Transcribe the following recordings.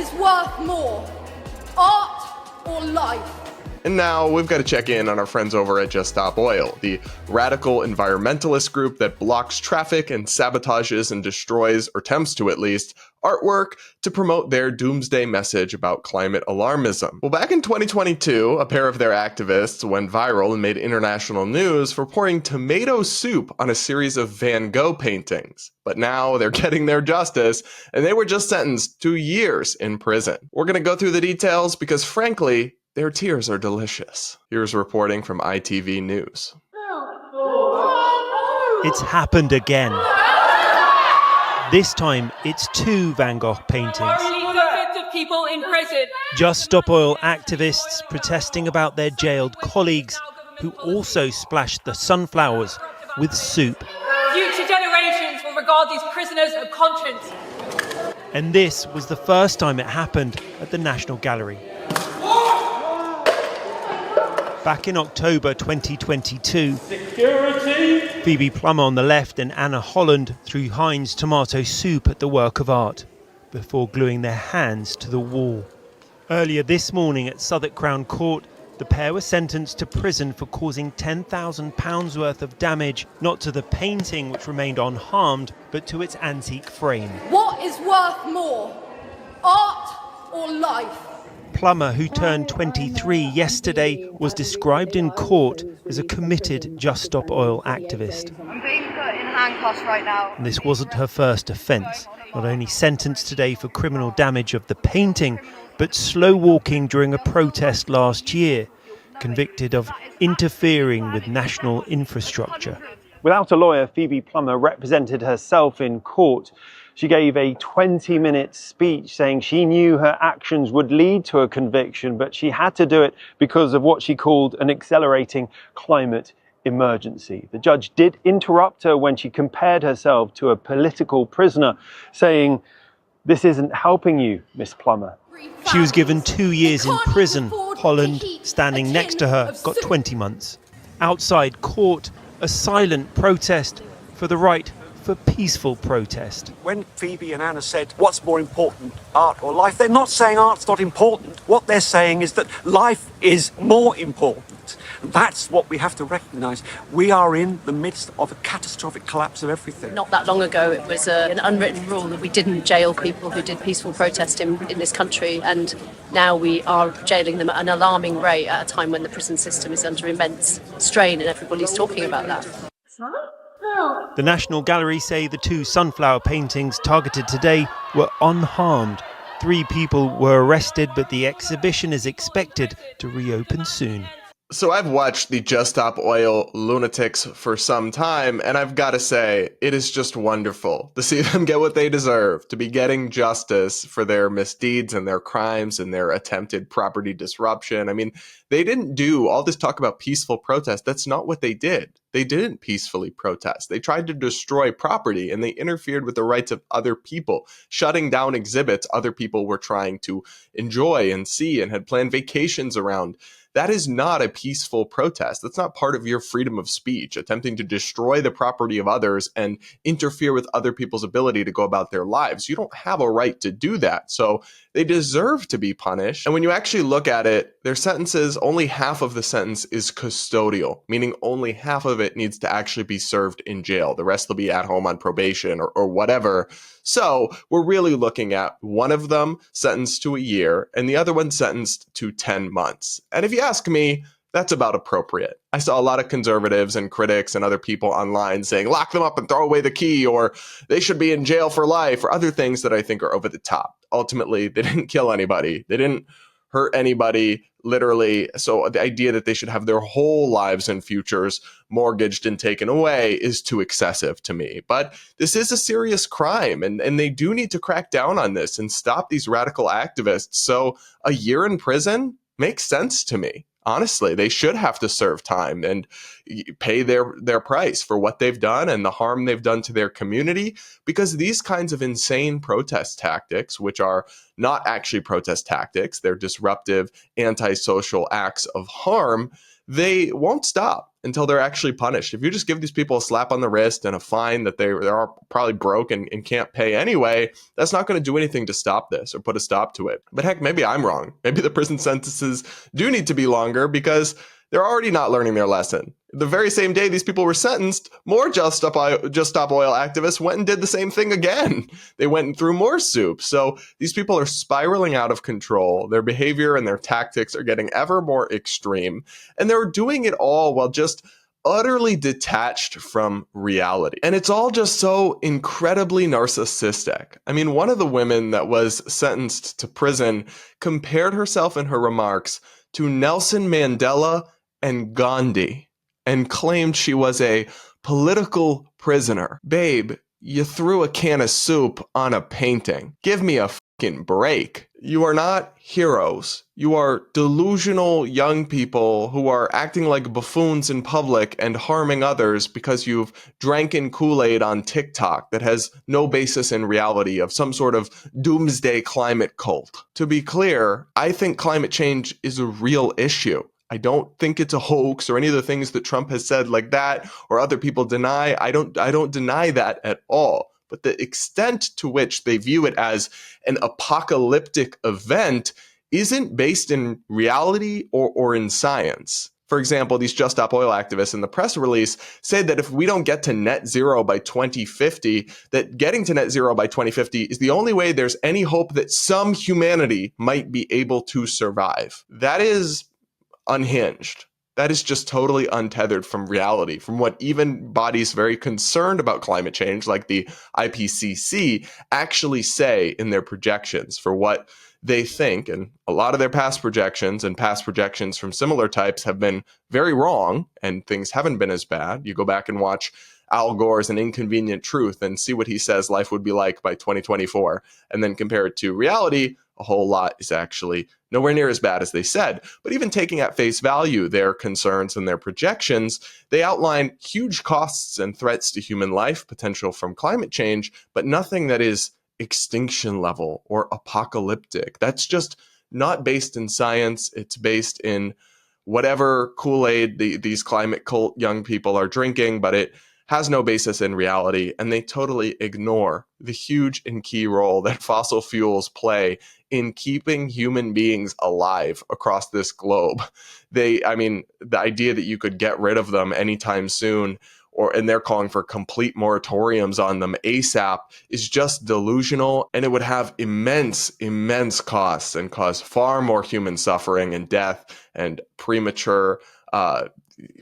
is worth more, art or life? And now we've got to check in on our friends over at Just Stop Oil, the radical environmentalist group that blocks traffic and sabotages and destroys, or attempts to at least, artwork to promote their doomsday message about climate alarmism. Well, back in 2022, a pair of their activists went viral and made international news for pouring tomato soup on a series of Van Gogh paintings. But now they're getting their justice, and they were just sentenced to years in prison. We're going to go through the details because, frankly, their tears are delicious. Here's reporting from ITV News. It's happened again. This time, it's 2 Van Gogh paintings. People in prison. Just Stop Oil activists protesting about their jailed colleagues who also splashed the sunflowers with soup. Future generations will regard these prisoners of conscience. And this was the first time it happened at the National Gallery. Back in October 2022, Phoebe Plummer on the left and Anna Holland threw Heinz tomato soup at the work of art before gluing their hands to the wall. Earlier this morning at Southwark Crown Court, the pair were sentenced to prison for causing £10,000 worth of damage, not to the painting, which remained unharmed, but to its antique frame. What is worth more, art or life? Plummer, who turned 23 yesterday, was described in court as a committed Just Stop Oil activist. I'm being put in handcuffs right now. And this wasn't her first offence. Not only sentenced today for criminal damage of the painting, but slow walking during a protest last year, convicted of interfering with national infrastructure. Without a lawyer, Phoebe Plummer represented herself in court. She gave a 20-minute speech saying she knew her actions would lead to a conviction, but she had to do it because of what she called an accelerating climate emergency. The judge did interrupt her when she compared herself to a political prisoner, saying, "This isn't helping you, Miss Plummer." She was given 2 years in prison. Holland, standing next to her, got 20 months. Outside court, a silent protest for the right for peaceful protest. When Phoebe and Anna said, what's more important, art or life, they're not saying art's not important. What they're saying is that life is more important. And that's what we have to recognise. We are in the midst of a catastrophic collapse of everything. Not that long ago, it was an unwritten rule that we didn't jail people who did peaceful protest in this country, and now we are jailing them at an alarming rate at a time when the prison system is under immense strain and everybody's talking about that. The National Gallery say the 2 sunflower paintings targeted today were unharmed. 3 people were arrested, but the exhibition is expected to reopen soon. So I've watched the Just Stop Oil lunatics for some time, and I've got to say, it is just wonderful to see them get what they deserve, to be getting justice for their misdeeds and their crimes and their attempted property disruption. I mean, they didn't do all this talk about peaceful protest. That's not what they did. They didn't peacefully protest. They tried to destroy property, and they interfered with the rights of other people, shutting down exhibits other people were trying to enjoy and see and had planned vacations around. That is not a peaceful protest. That's not part of your freedom of speech, attempting to destroy the property of others and interfere with other people's ability to go about their lives. You don't have a right to do that. So they deserve to be punished. And when you actually look at it, their sentences, only half of the sentence is custodial, meaning only half of it needs to actually be served in jail. The rest will be at home on probation or whatever. So we're really looking at one of them sentenced to a year and the other one sentenced to 10 months. And if you ask me, that's about appropriate. I saw a lot of conservatives and critics and other people online saying, lock them up and throw away the key, or they should be in jail for life, or other things that I think are over the top. Ultimately, they didn't kill anybody. They didn't hurt anybody, literally. So the idea that they should have their whole lives and futures mortgaged and taken away is too excessive to me. But this is a serious crime, and they do need to crack down on this and stop these radical activists. So a year in prison makes sense to me. Honestly, they should have to serve time and pay their price for what they've done and the harm they've done to their community, because these kinds of insane protest tactics, which are not actually protest tactics, they're disruptive, antisocial acts of harm, they won't stop. until they're actually punished. If you just give these people a slap on the wrist and a fine that they're probably broke and can't pay anyway, that's not going to do anything to stop this or put a stop to it. But heck, maybe I'm wrong. Maybe the prison sentences do need to be longer because they're already not learning their lesson. The very same day these people were sentenced, more Just Stop Oil activists went and did the same thing again. They went and threw more soup. So these people are spiraling out of control. Their behavior and their tactics are getting ever more extreme. And they're doing it all while just utterly detached from reality. And it's all just so incredibly narcissistic. I mean, one of the women that was sentenced to prison compared herself in her remarks to Nelson Mandela and Gandhi and claimed she was a political prisoner. Babe, you threw a can of soup on a painting. Give me a fucking break. You are not heroes. You are delusional young people who are acting like buffoons in public and harming others because you've drank in Kool-Aid on TikTok that has no basis in reality of some sort of doomsday climate cult. To be clear, I think climate change is a real issue. I don't think it's a hoax or any of the things that Trump has said like that or other people deny. I don't deny that at all. But the extent to which they view it as an apocalyptic event isn't based in reality or in science. For example, these Just Stop Oil activists in the press release said that if we don't get to net zero by 2050, that getting to net zero by 2050 is the only way there's any hope that some humanity might be able to survive. That is unhinged. That is just totally untethered from reality, from what even bodies very concerned about climate change, like the IPCC, actually say in their projections for what they think. And a lot of their past projections and past projections from similar types have been very wrong, and things haven't been as bad. You go back and watch Al Gore's An Inconvenient Truth and see what he says life would be like by 2024, and then compare it to reality. A whole lot is actually nowhere near as bad as they said. But even taking at face value their concerns and their projections, they outline huge costs and threats to human life, potential from climate change, but nothing that is extinction level or apocalyptic. That's just not based in science. It's based in whatever Kool-Aid these climate cult young people are drinking, but it has no basis in reality, and they totally ignore the huge and key role that fossil fuels play in keeping human beings alive across this globe. The idea that you could get rid of them anytime soon, and they're calling for complete moratoriums on them ASAP, is just delusional, and it would have immense costs and cause far more human suffering and death and premature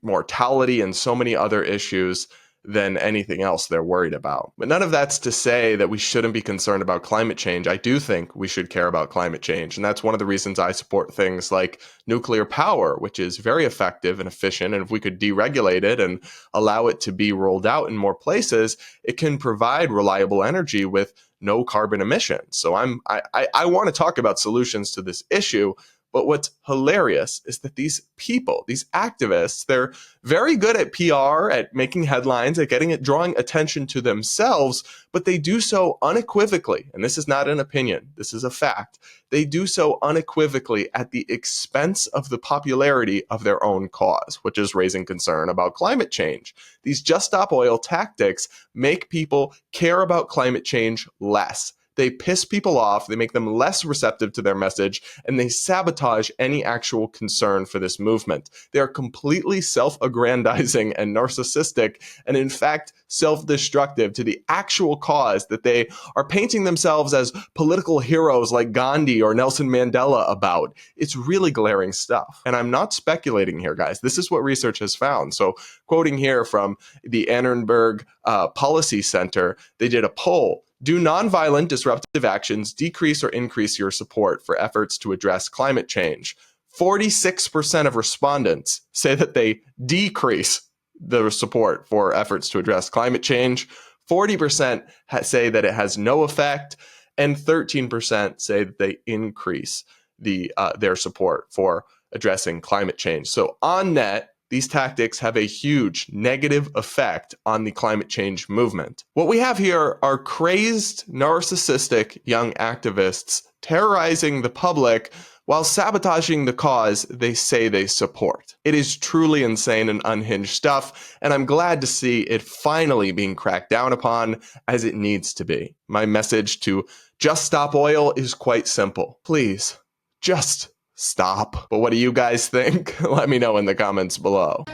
mortality and so many other issues than anything else they're worried about. But none of that's to say that we shouldn't be concerned about climate change. I do think we should care about climate change. And that's one of the reasons I support things like nuclear power, which is very effective and efficient. And if we could deregulate it and allow it to be rolled out in more places, it can provide reliable energy with no carbon emissions. So I want to talk about solutions to this issue. But what's hilarious is that these people, these activists, they're very good at PR, at making headlines, at drawing attention to themselves, but they do so unequivocally. And this is not an opinion. This is a fact. They do so unequivocally at the expense of the popularity of their own cause, which is raising concern about climate change. These Just Stop Oil tactics make people care about climate change less. They piss people off, they make them less receptive to their message, and they sabotage any actual concern for this movement. They are completely self-aggrandizing and narcissistic, and in fact, self-destructive to the actual cause that they are painting themselves as political heroes like Gandhi or Nelson Mandela about. It's really glaring stuff. And I'm not speculating here, guys. This is what research has found. So quoting here from the Annenberg Policy Center, they did a poll. Do nonviolent disruptive actions decrease or increase your support for efforts to address climate change? 46% of respondents say that they decrease the support for efforts to address climate change. 40% say that it has no effect, and 13% say that they increase their support for addressing climate change. So on net, these tactics have a huge negative effect on the climate change movement. What we have here are crazed, narcissistic young activists terrorizing the public while sabotaging the cause they say they support. It is truly insane and unhinged stuff, and I'm glad to see it finally being cracked down upon as it needs to be. My message to Just Stop Oil is quite simple. Please, just stop. But what do you guys think? Let me know in the comments below.